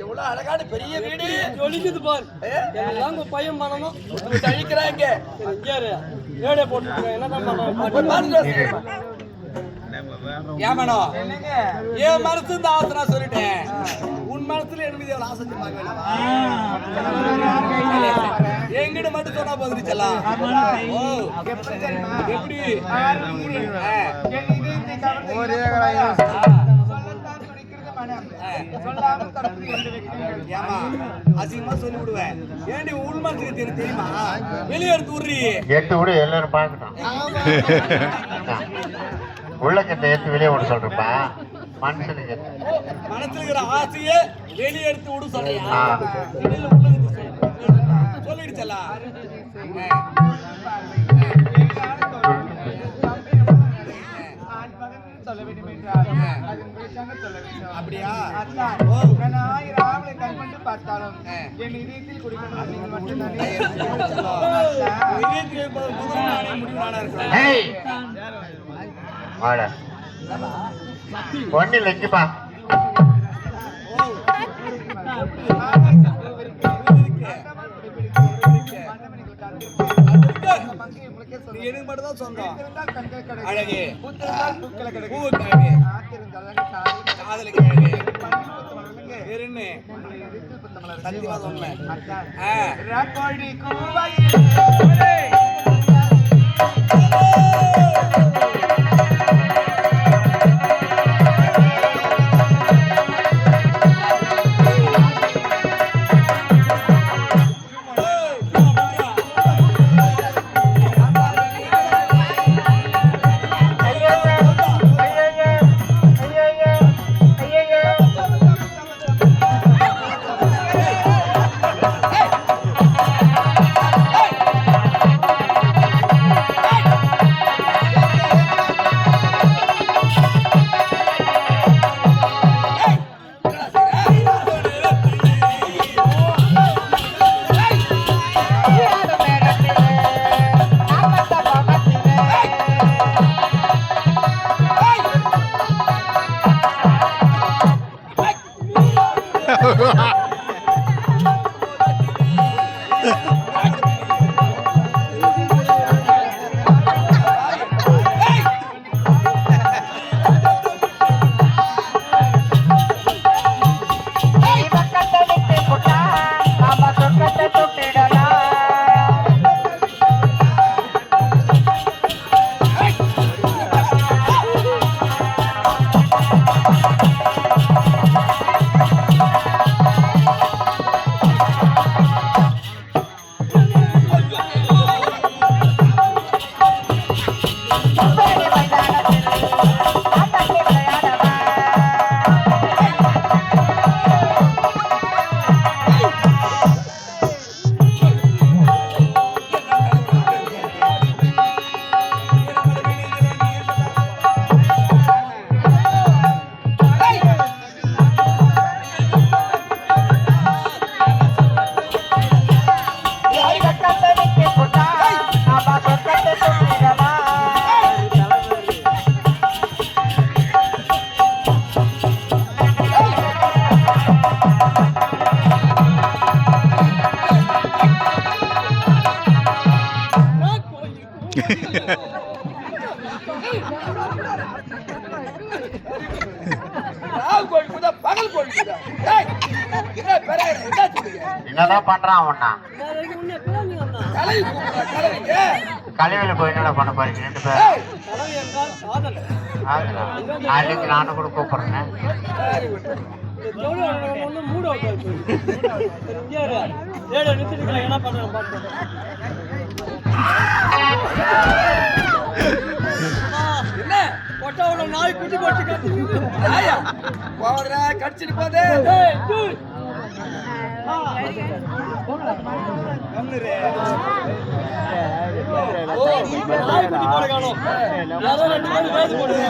எவ்வளவு அழகான பெரிய வீடு ஒழிக்குது பாரு. எல்லாம் பையன் பண்ணணும் அழிக்கிறாங்க. ஏழை போட்டு என்னதான் ஏமானோ என் மனசு இந்த ஆசை சொல்லிட்டேன். உன் மனசுல எனக்கு எவ்வளவு ஆசை எங்கிட்ட மட்டும் சொன்னா போதுச்சலாம். எப்படி அசிங்கமா சொல்லி விடுவேன். ஏண்டி உள் மனசுக்கு தெரியுமா? வெளியே எடுத்து விடுறீ. எட்டு விடு எல்லாரும் பாக்கட்டும். உள்ள கிட்ட எடுத்து வெளியே விட சொல்றப்பா. மனசுல இருக்கிற ஆசையே வெளியே எடுத்து விடு சொல்றியா? சொல்லிடுச்சலா. அப்படியா? பார்த்தாலும் என் இதயத்தில் ஒன்னில் எங்கப்பா எனக்கு மட்டும் தான் சொந்தம். அழகு காதலுக்கு அழகு வேறுன்னு சத்தியமா சொன்னேன். என்னதான் பண்றான் அவனா? கழிவுல போய் என்ன பண்ண போறீங்க ரெண்டு பேரும்? நாளைக்கு நானும் கூட கூப்பிடுறேன். மூடு என்ன பண்றேன் பார்த்து என்ன கொட்டாவுல நாய் குட்டி போட்டு கத்து போடுற கடிச்சிட்டு போதே நாய் குட்டி போட காணும் யாரோ 2 பேரும் பேசி போடுங்க.